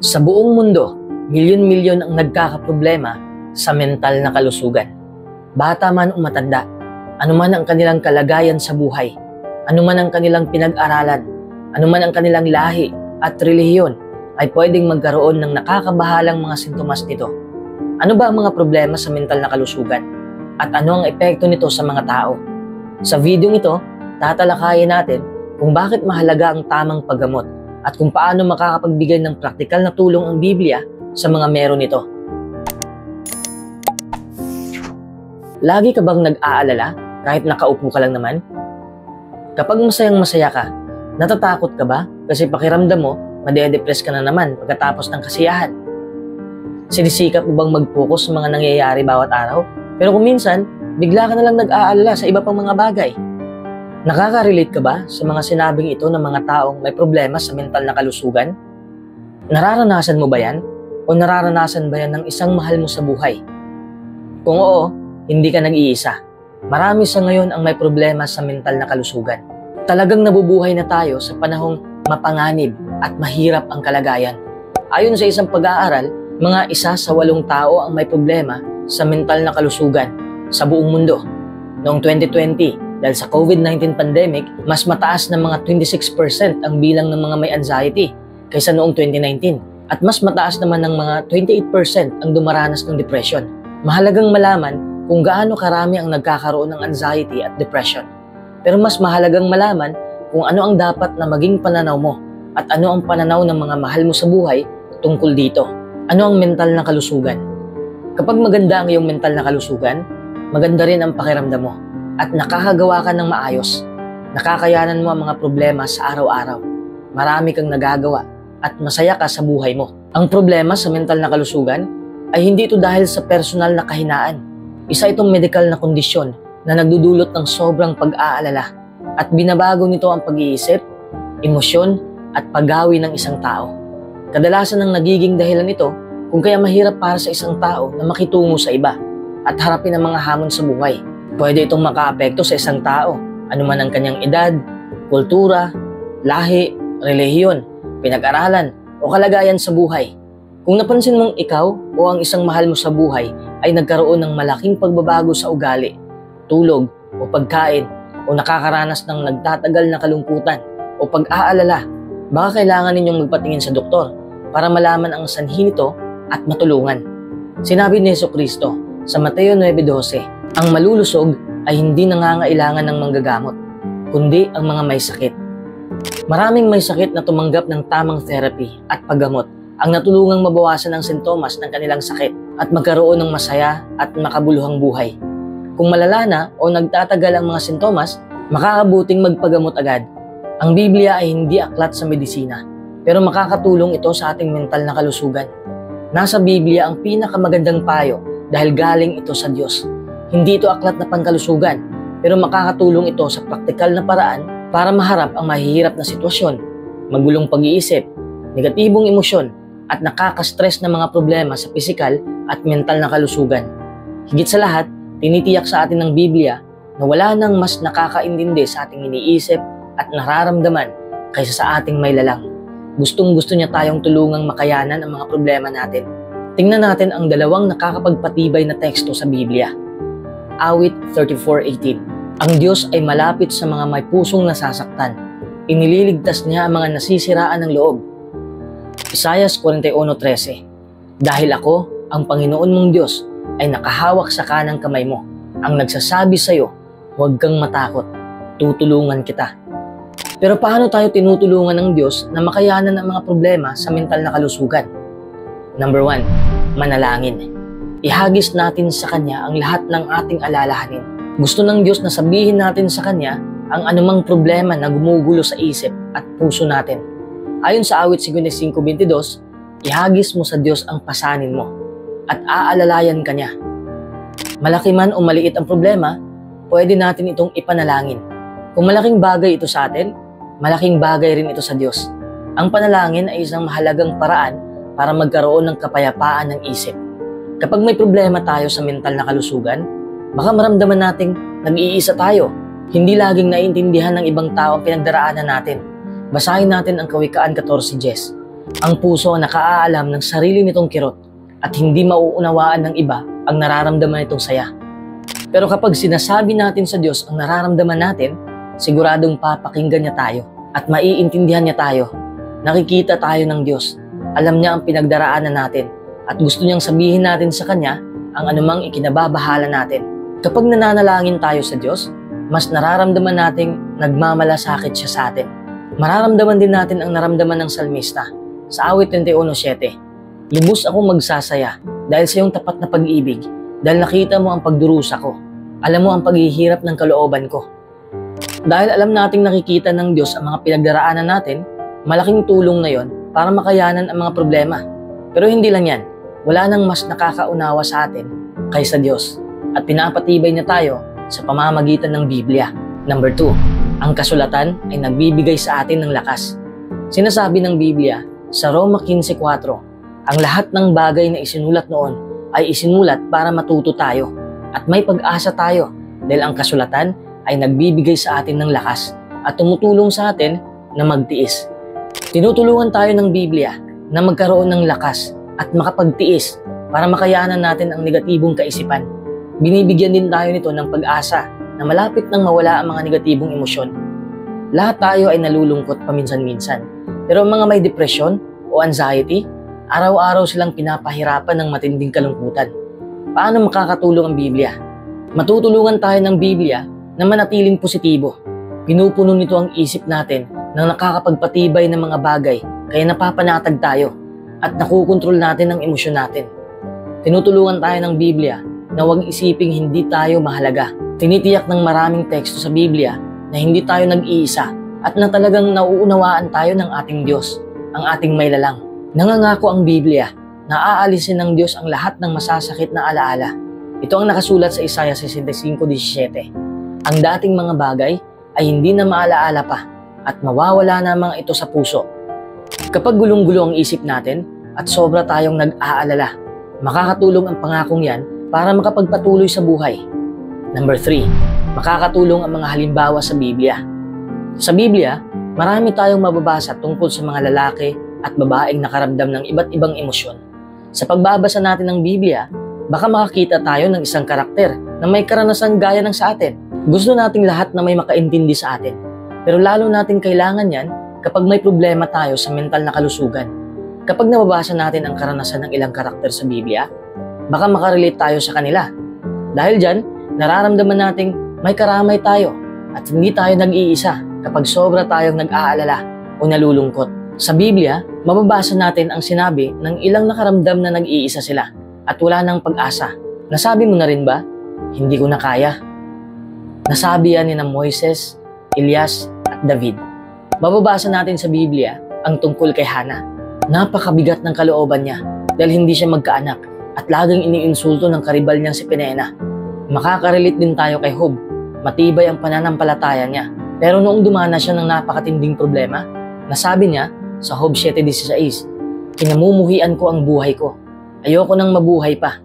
Sa buong mundo, milyon-milyon ang nagkakaproblema sa mental na kalusugan. Bata man o matanda, anuman ang kanilang kalagayan sa buhay, anuman ang kanilang pinag-aralan, anuman ang kanilang lahi at relihiyon, ay pwedeng magkaroon ng nakakabahalang mga sintomas nito. Ano ba ang mga problema sa mental na kalusugan? At ano ang epekto nito sa mga tao? Sa video ito, tatalakayin natin kung bakit mahalaga ang tamang paggamot at kung paano makakapagbigay ng praktikal na tulong ang Biblia sa mga meron nito. Lagi ka bang nag-aalala kahit nakaupo ka lang naman? Kapag masayang-masaya ka, natatakot ka ba kasi pakiramdam mo made-depress ka na naman pagkatapos ng kasiyahan? Sinisikap mo bang mag-focus sa mga nangyayari bawat araw? Pero kung minsan, bigla ka na lang nag-aalala sa iba pang mga bagay. Nakaka-relate ka ba sa mga sinabing ito ng mga taong may problema sa mental na kalusugan? Nararanasan mo ba yan? O nararanasan ba yan ng isang mahal mo sa buhay? Kung oo, hindi ka nag-iisa. Marami sa ngayon ang may problema sa mental na kalusugan. Talagang nabubuhay na tayo sa panahong mapanganib at mahirap ang kalagayan. Ayon sa isang pag-aaral, mga 1 sa 8 tao ang may problema sa mental na kalusugan sa buong mundo. Noong 2020, dahil sa COVID-19 pandemic, mas mataas na mga 26% ang bilang ng mga may anxiety kaysa noong 2019. At mas mataas naman ng mga 28% ang dumaranas ng depression. Mahalagang malaman kung gaano karami ang nagkakaroon ng anxiety at depression. Pero mas mahalagang malaman kung ano ang dapat na maging pananaw mo at ano ang pananaw ng mga mahal mo sa buhay tungkol dito. Ano ang mental na kalusugan? Kapag maganda ang iyong mental na kalusugan, maganda rin ang pakiramdam mo at nakakagawa ka ng maayos. Nakakayanan mo ang mga problema sa araw-araw. Marami kang nagagawa at masaya ka sa buhay mo. Ang problema sa mental na kalusugan ay hindi ito dahil sa personal na kahinaan. Isa itong medikal na kondisyon na nagdudulot ng sobrang pag-aalala at binabago nito ang pag-iisip, emosyon at paggawi ng isang tao. Kadalasan ang nagiging dahilan nito kung kaya mahirap para sa isang tao na makitungo sa iba at harapin ang mga hamon sa buhay. Pwede itong makaapekto sa isang tao, anuman ang kanyang edad, kultura, lahi, relihiyon, pinag-aralan o kalagayan sa buhay. Kung napansin mong ikaw o ang isang mahal mo sa buhay ay nagkaroon ng malaking pagbabago sa ugali, tulog o pagkain o nakakaranas ng nagtatagal na kalungkutan o pag-aalala, baka kailangan ninyong magpatingin sa doktor para malaman ang sanhi nito at matulungan. Sinabi ni Jesucristo sa Mateo 9:12, ang malulusog ay hindi nangangailangan ng manggagamot, kundi ang mga may sakit. Maraming may sakit na tumanggap ng tamang therapy at paggamot ang natulungang mabawasan ang sintomas ng kanilang sakit at magkaroon ng masaya at makabuluhang buhay. Kung malala na o nagtatagal ang mga sintomas, makakabuting magpagamot agad. Ang Biblia ay hindi aklat sa medisina, pero makakatulong ito sa ating mental na kalusugan. Nasa Biblia ang pinakamagandang payo dahil galing ito sa Diyos. Hindi ito aklat na pangkalusugan, pero makakatulong ito sa praktikal na paraan para maharap ang mahihirap na sitwasyon, magulong pag-iisip, negatibong emosyon, at nakaka-stress na mga problema sa pisikal at mental na kalusugan. Higit sa lahat, tinitiyak sa atin ng Biblia na wala nang mas nakakaintindi sa ating iniisip at nararamdaman kaysa sa ating may lalang. Gustong-gusto niya tayong tulungang makayanan ang mga problema natin. Tingnan natin ang dalawang nakakapagpatibay na teksto sa Biblia. Awit 34:18. Ang Diyos ay malapit sa mga may pusong nasasaktan. Inililigtas niya ang mga nasisiraan ng loob. Isaias 41:13. Dahil ako, ang Panginoon mong Diyos, ay nakahawak sa kanang kamay mo. Ang nagsasabi sa iyo, huwag kang matakot. Tutulungan kita. Pero paano tayo tinutulungan ng Diyos na makayanan ang mga problema sa mental na kalusugan? Number 1, manalangin. Ihagis natin sa Kanya ang lahat ng ating alalahanin. Gusto ng Diyos na sabihin natin sa Kanya ang anumang problema na gumugulo sa isip at puso natin. Ayon sa awit 55:22, ihagis mo sa Diyos ang pasanin mo at aalalayan ka niya. Malaki man o maliit ang problema, pwede natin itong ipanalangin. Kung malaking bagay ito sa atin, malaking bagay rin ito sa Diyos. Ang panalangin ay isang mahalagang paraan para magkaroon ng kapayapaan ng isip. Kapag may problema tayo sa mental na kalusugan, baka maramdaman nating nag-iisa tayo. Hindi laging naiintindihan ng ibang tao ang pinagdaraanan natin. Basahin natin ang Kawikaan 14:10. Ang puso ang nakaalam ng sarili nitong kirot at hindi mauunawaan ng iba ang nararamdaman nitong saya. Pero kapag sinasabi natin sa Diyos ang nararamdaman natin, siguradong papakinggan niya tayo at maiintindihan niya tayo. Nakikita tayo ng Diyos. Alam niya ang pinagdaraanan natin at gusto niyang sabihin natin sa Kanya ang anumang ikinababahala natin. Kapag nananalangin tayo sa Diyos, mas nararamdaman nating nagmamalasakit siya sa atin. Mararamdaman din natin ang naramdaman ng salmista sa awit 21:7. Lubos akong magsasaya dahil sa iyong tapat na pag-ibig, dahil nakita mo ang pagdurusa ko. Alam mo ang paghihirap ng kalooban ko. Dahil alam nating nakikita ng Diyos ang mga pinagdaraanan natin, malaking tulong na yon para makayanan ang mga problema. Pero hindi lang yan, wala nang mas nakakaunawa sa atin kaysa Diyos at pinapatibay niya tayo sa pamamagitan ng Biblia. Number 2, ang kasulatan ay nagbibigay sa atin ng lakas. Sinasabi ng Biblia sa Roma 15:4, ang lahat ng bagay na isinulat noon ay isinulat para matuto tayo at may pag-asa tayo dahil ang kasulatan ay nagbibigay sa atin ng lakas at tumutulong sa atin na magtiis. Tinutulungan tayo ng Biblia na magkaroon ng lakas at makapagtiis para makayanan natin ang negatibong kaisipan. Binibigyan din tayo nito ng pag-asa na malapit nang mawala ang mga negatibong emosyon. Lahat tayo ay nalulungkot paminsan-minsan. Pero ang mga may depresyon o anxiety, araw-araw silang pinapahirapan ng matinding kalungkutan. Paano makakatulong ang Biblia? Matutulungan tayo ng Biblia na manatiling positibo. Pinupuno nito ang isip natin ng nakakapagpatibay ng mga bagay kaya napapanatag tayo at nakukontrol natin ang emosyon natin. Tinutulungan tayo ng Biblia na huwag isiping hindi tayo mahalaga. Tinitiyak ng maraming teksto sa Biblia na hindi tayo nag-iisa at na talagang nauunawaan tayo ng ating Diyos, ang ating may lalang. Nangangako ang Biblia na aalisin ng Diyos ang lahat ng masasakit na alaala. Ito ang nakasulat sa Isaiah 65:17. Ang dating mga bagay ay hindi na maalaala pa at mawawala na mga ito sa puso. Kapag gulong-gulo ang isip natin at sobra tayong nag-aalala, makakatulong ang pangakong yan para makapagpatuloy sa buhay. Number 3, makakatulong ang mga halimbawa sa Biblia. Sa Biblia, marami tayong mababasa tungkol sa mga lalaki at babaeng nakaramdam ng iba't ibang emosyon. Sa pagbabasa natin ng Biblia, baka makakita tayo ng isang karakter na may karanasan gaya ng sa atin. Gusto nating lahat na may makaintindi sa atin. Pero lalo nating kailangan yan kapag may problema tayo sa mental na kalusugan. Kapag nababasa natin ang karanasan ng ilang karakter sa Biblia, baka makarelate tayo sa kanila. Dahil dyan, nararamdaman nating may karamay tayo at hindi tayo nag-iisa kapag sobra tayong nag-aalala o nalulungkot. Sa Biblia, mababasa natin ang sinabi ng ilang nakaramdam na nag-iisa sila at wala nang pag-asa. Nasabi mo na rin ba? Hindi ko na kaya. Nasabi yan ni Moises, Elias at David. Mababasa natin sa Biblia ang tungkol kay Hana. Napakabigat ng kalooban niya dahil hindi siya magkaanak at laging iniinsulto ng karibal niyang si Penena. Makakarelate din tayo kay Job. Matibay ang pananampalataya niya. Pero noong dumana siya ng napakatinding problema, nasabi niya sa Job 7:16, kinamumuhian ko ang buhay ko. Ayoko nang mabuhay pa.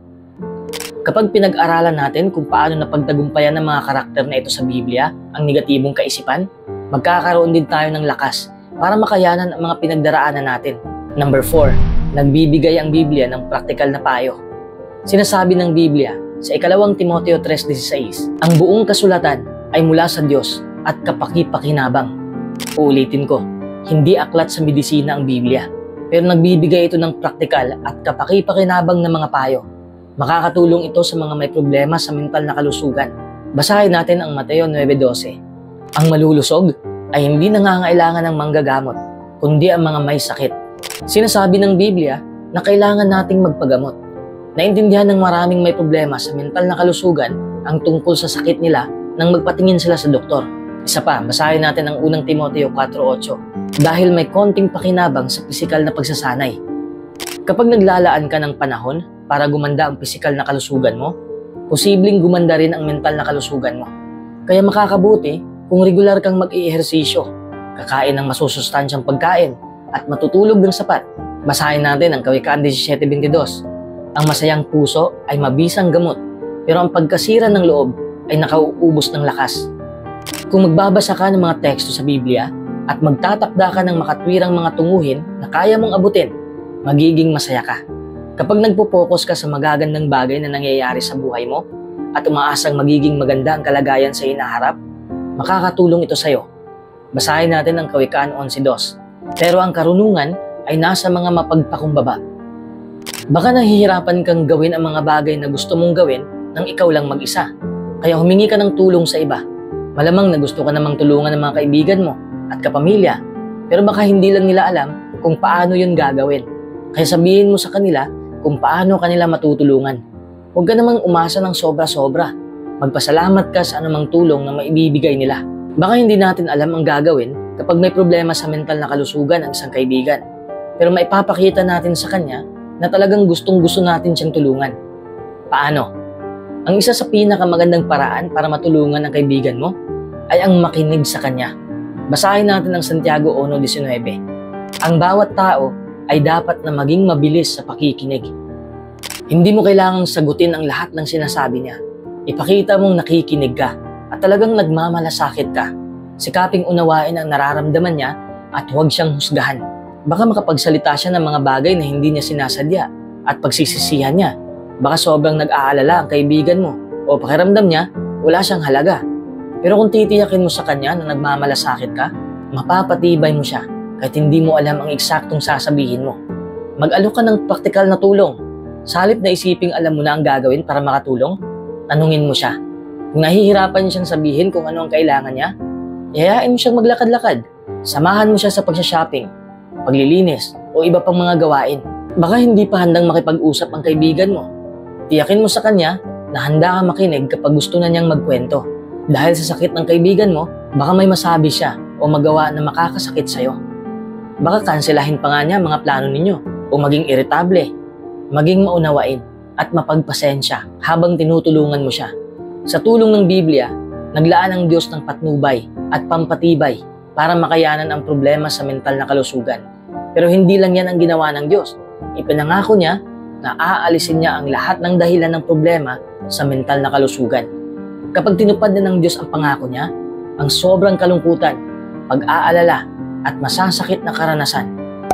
Kapag pinag-aralan natin kung paano napagtagumpayan ng mga karakter na ito sa Biblia ang negatibong kaisipan, magkakaroon din tayo ng lakas para makayanan ang mga pinagdaraanan natin. Number 4, nagbibigay ang Biblia ng praktikal na payo. Sinasabi ng Biblia sa 2 Timoteo 3:16, ang buong kasulatan ay mula sa Diyos at kapaki-pakinabang. Uulitin ko, hindi aklat sa medisina ang Biblia, pero nagbibigay ito ng praktikal at kapaki-pakinabang na mga payo. Makakatulong ito sa mga may problema sa mental na kalusugan. Basahin natin ang Mateo 9:12. Ang malulusog ay hindi nangangailangan ng manggagamot, kundi ang mga may sakit. Sinasabi ng Biblia na kailangan nating magpagamot. Naintindihan ng maraming may problema sa mental na kalusugan ang tungkol sa sakit nila nang magpatingin sila sa doktor. Isa pa, basahin natin ang 1 Timoteo 4:8. Dahil may konting pakinabang sa pisikal na pagsasanay. Kapag naglalaan ka ng panahon para gumanda ang pisikal na kalusugan mo, posibleng gumanda rin ang mental na kalusugan mo. Kaya makakabuti kung regular kang mag-i-ehersisyo, kakain ng masusustansyang pagkain, at matutulog ng sapat. Basahin natin ang Kawikaan 17:22. Ang masayang puso ay mabisang gamot, pero ang pagkasira ng loob ay nakauubos ng lakas. Kung magbabasa ka ng mga teksto sa Biblia, at magtatakda ka ng makatwirang mga tunguhin na kaya mong abutin, magiging masaya ka. Kapag nagpo-focus ka sa magagandang bagay na nangyayari sa buhay mo at umaasang magiging maganda ang kalagayan sa hinaharap, makakatulong ito sa'yo. Basahin natin ang Kawikaan 11:2. Pero ang karunungan ay nasa mga mapagpakumbaba. Baka nahihirapan kang gawin ang mga bagay na gusto mong gawin nang ikaw lang mag-isa. Kaya humingi ka ng tulong sa iba. Malamang na gusto ka namang tulungan ng mga kaibigan mo at kapamilya, pero baka hindi lang nila alam kung paano yun gagawin. Kaya sabihin mo sa kanila kung paano kanila matutulungan. Huwag ka namang umasa ng sobra-sobra. Magpasalamat ka sa anumang tulong na maibibigay nila. Baka hindi natin alam ang gagawin kapag may problema sa mental na kalusugan ang isang kaibigan. Pero maipapakita natin sa kanya na talagang gustong-gusto natin siyang tulungan. Paano? Ang isa sa pinakamagandang paraan para matulungan ang kaibigan mo ay ang makinig sa kanya. Basahin natin ang Santiago 1:19. Ang bawat tao ay dapat na maging mabilis sa pakikinig. Hindi mo kailangang sagutin ang lahat ng sinasabi niya. Ipakita mong nakikinig ka at talagang nagmamalasakit ka. Sikaping unawain ang nararamdaman niya at huwag siyang husgahan. Baka makapagsalita siya ng mga bagay na hindi niya sinasadya at pagsisisihan niya. Baka sobrang nag-aalala ang kaibigan mo o pakiramdam niya wala siyang halaga. Pero kung titiyakin mo sa kanya na nagmamalasakit ka, mapapatibay mo siya kahit hindi mo alam ang eksaktong sasabihin mo. Mag-alok ka ng praktikal na tulong. Sa halip na isiping alam mo na ang gagawin para makatulong, tanungin mo siya. Kung nahihirapan siyang sabihin kung ano ang kailangan niya, ihayain mo siyang maglakad-lakad. Samahan mo siya sa pagsha-shopping, paglilinis, o iba pang mga gawain. Baka hindi pa handang makipag-usap ang kaibigan mo. Tiyakin mo sa kanya na handa ka makinig kapag gusto na niyang magkwento. Dahil sa sakit ng kaibigan mo, baka may masabi siya o magawa na makakasakit sa'yo. Baka kanselahin pa nga niya mga plano ninyo o maging iritable, maging maunawain at mapagpasensya habang tinutulungan mo siya. Sa tulong ng Biblia, naglaan ang Diyos ng patnubay at pampatibay para makayanan ang problema sa mental na kalusugan. Pero hindi lang yan ang ginawa ng Diyos. Ipinangako niya na aalisin niya ang lahat ng dahilan ng problema sa mental na kalusugan. Kapag tinupad na ng Diyos ang pangako niya, ang sobrang kalungkutan, pag-aalala at masasakit na karanasan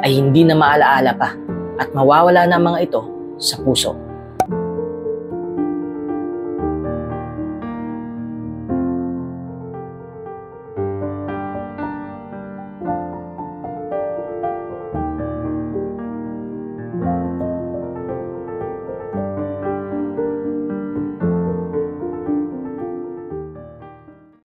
ay hindi na maalaala pa at mawawala na mga ito sa puso.